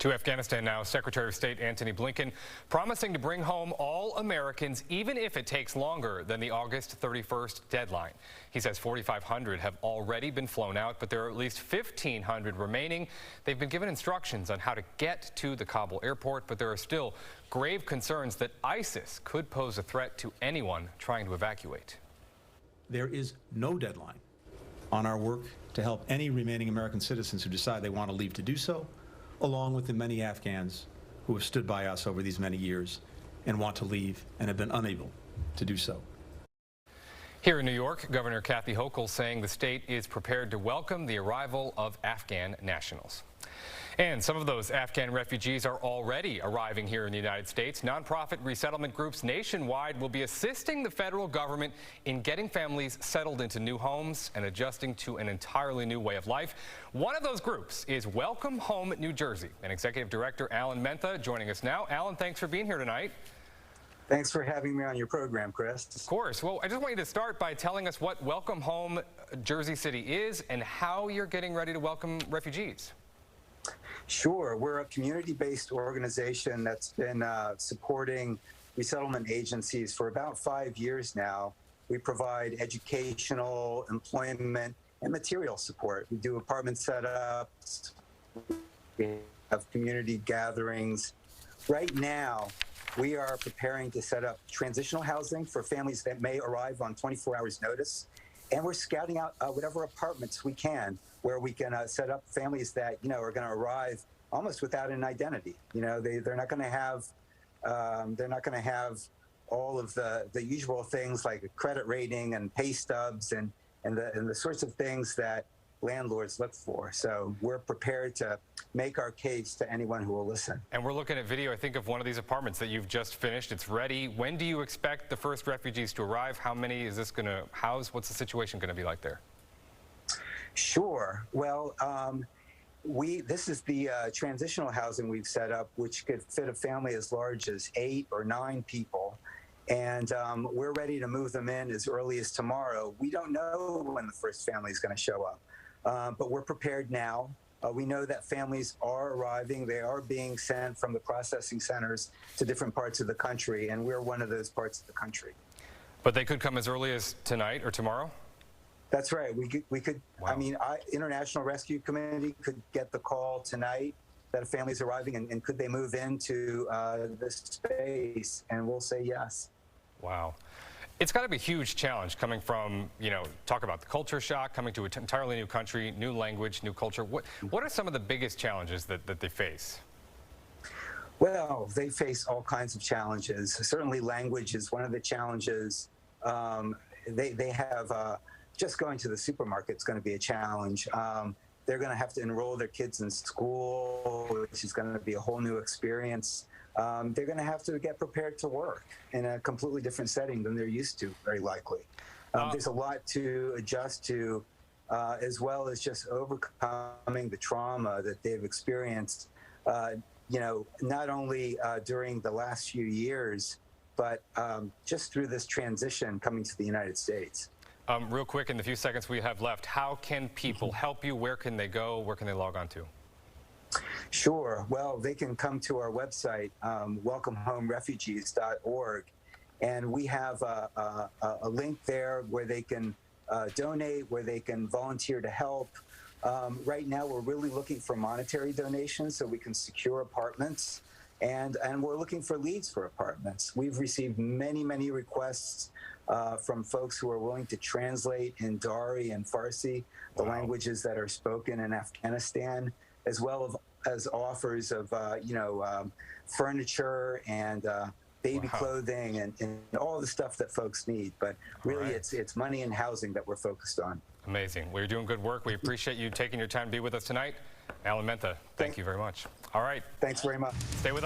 To Afghanistan now, Secretary of State Antony Blinken promising to bring home all Americans, even if it takes longer than the August 31st deadline. He says 4,500 have already been flown out, but there are at least 1,500 remaining. They've been given instructions on how to get to the Kabul airport, but there are still grave concerns that ISIS could pose a threat to anyone trying to evacuate. There is no deadline on our work to help any remaining American citizens who decide they want to leave to do so, along with the many Afghans who have stood by us over these many years and want to leave and have been unable to do so. Here in New York, Governor Kathy Hochul saying the state is prepared to welcome the arrival of Afghan nationals. And some of those Afghan refugees are already arriving here in the United States. Nonprofit resettlement groups nationwide will be assisting the federal government in getting families settled into new homes and adjusting to an entirely new way of life. One of those groups is Welcome Home New Jersey, and Executive Director Alain Mentha joining us now. Alain, thanks for being here tonight. Thanks for having me on your program, Chris. Of course. Well, I just want you to start by telling us what Welcome Home Jersey City is and how you're getting ready to welcome refugees. Sure. We're a community-based organization that's been supporting resettlement agencies for about 5 years now. We provide educational, employment, and material support. We do apartment setups. We have community gatherings. Right now, we are preparing to set up transitional housing for families that may arrive on 24 hours notice. And we're scouting out whatever apartments we can where we can set up families that, are going to arrive almost without an identity. They're not going to have all of the usual things like a credit rating and pay stubs and the sorts of things that landlords look for. So we're prepared to make our case to anyone who will listen. And we're looking at video, I think, of one of these apartments that you've just finished. It's ready. When do you expect the first refugees to arrive? How many is this going to house? What's the situation going to be like there? Sure. Well, this is the transitional housing we've set up, which could fit a family as large as 8 or 9 people. And we're ready to move them in as early as tomorrow. We don't know when the first family is going to show up, but we're prepared now. We know that families are arriving. They are being sent from the processing centers to different parts of the country, and we're one of those parts of the country. But they could come as early as tonight or tomorrow? That's right. We could. Wow. I mean, International Rescue Committee could get the call tonight that a family's arriving, and could they move into this space? And we'll say yes. Wow. It's got to be a huge challenge coming from, talk about the culture shock, coming to an entirely new country, new language, new culture. What are some of the biggest challenges that they face? Well, they face all kinds of challenges. Certainly language is one of the challenges. They have just going to the supermarket is going to be a challenge. They're going to have to enroll their kids in school, which is going to be a whole new experience. They're going to have to get prepared to work in a completely different setting than they're used to, very likely. There's a lot to adjust to, as well as just overcoming the trauma that they've experienced, not only during the last few years, but just through this transition coming to the United States. Real quick, in the few seconds we have left, how can people help you? Where can they go? Where can they log on to? Sure. Well, they can come to our website, welcomehomerefugees.org, and we have a link there where they can donate, where they can volunteer to help. Right now, we're really looking for monetary donations so we can secure apartments, and we're looking for leads for apartments. We've received many, many requests from folks who are willing to translate in Dari and Farsi, the languages that are spoken in Afghanistan, as well as offers of, furniture and baby clothing and all the stuff that folks need. But really, it's money and housing that we're focused on. Amazing. Well, you're doing good work. We appreciate you taking your time to be with us tonight. Alain Mentha, thank you very much. All right. Thanks very much. Stay with us.